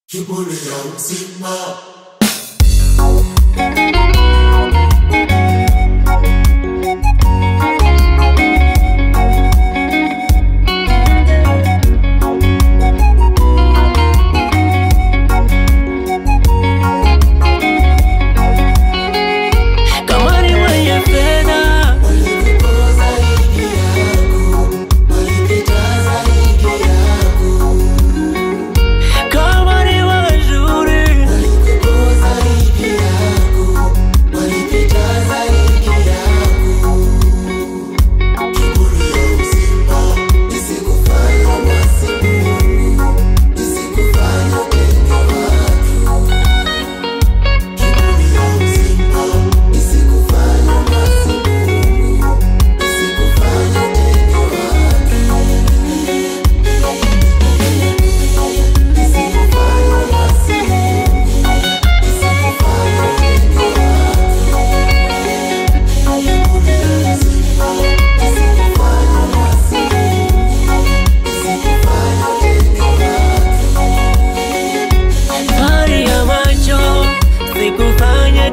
kiburi ya uzima.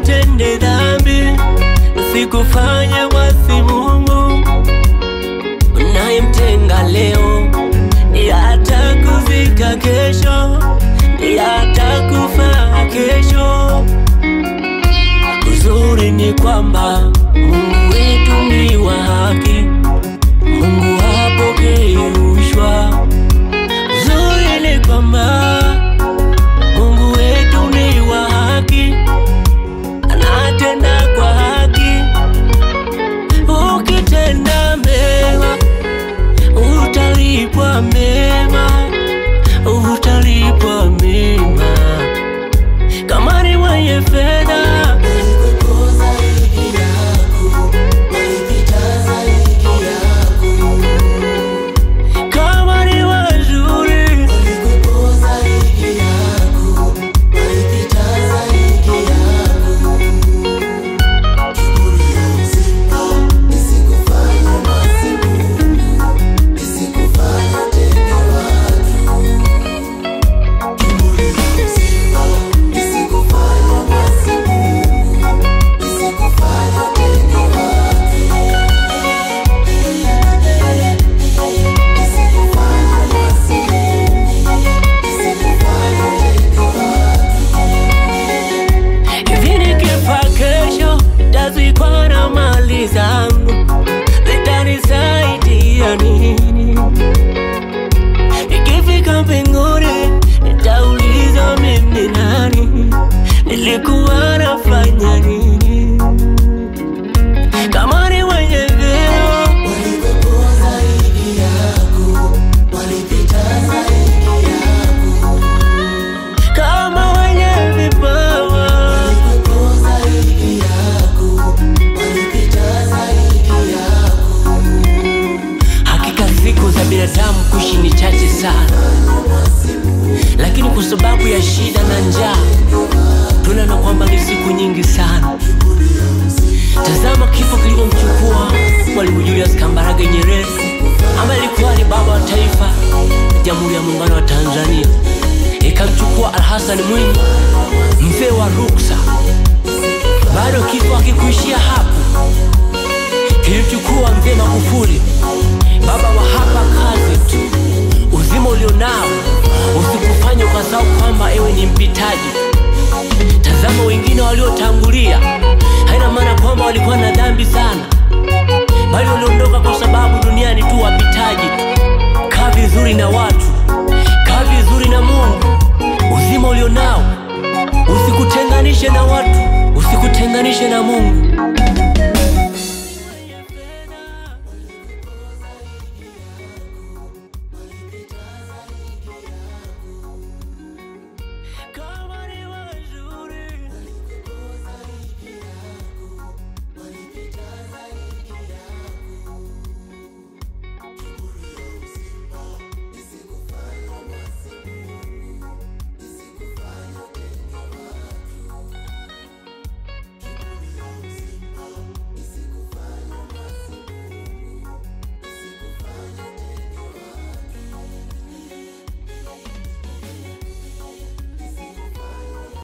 Tende dhambi, usikufanya wasi Mungu. Unayemtenga leo ni atakuzika kesho, ni atakufa kesho. Uzuri ni kwamba Mungu wetu ni wa haki, Mungu hapokei rushwa. Uzuri ni kwamba Mungu wetu ni wa haki, anatenda kwa haki. Ukitenda mema utalipwa mema, utalipwa mema. Kama ni mwenye fedha kwa na mali zangu zitanisaidia nini? Nikifika mbinguni nitauliza mimi nani, nilikuwa nafanya nini? Kama ni wenye vyeo walivyokuwa zaidi yako, walipita zaidi yako. Kama wenye vipawa za binadamu kuishi ni chache sana, lakini kwa sababu ya shida na njaa tunaona kwamba ni siku nyingi sana. Tazama kifo kilivyomchukua Mwalimu Julius Kambarage Nyerere, ambaye alikuwa ni baba wa taifa la Jamhuri ya Muungano wa Tanzania. Ikamchukua Al-Hassan Mwinyi, mzee wa ruksa. Bado kifo hakikuishia hapo, kilimchukua mzee Magufuli, baba wa hapa kazi tu. Uzima ulionao usikufanye kwa sababu kwamba ewe ni mpitaji. Tazama wengine waliotangulia, haina maana kwamba walikuwa na dhambi sana, bali waliondoka kwa sababu duniani tu wapitaji. Kaa vizuri na watu, kaa vizuri na Mungu. Uzima ulionao usikutenganishe na watu, usikutenganishe na Mungu. Come on.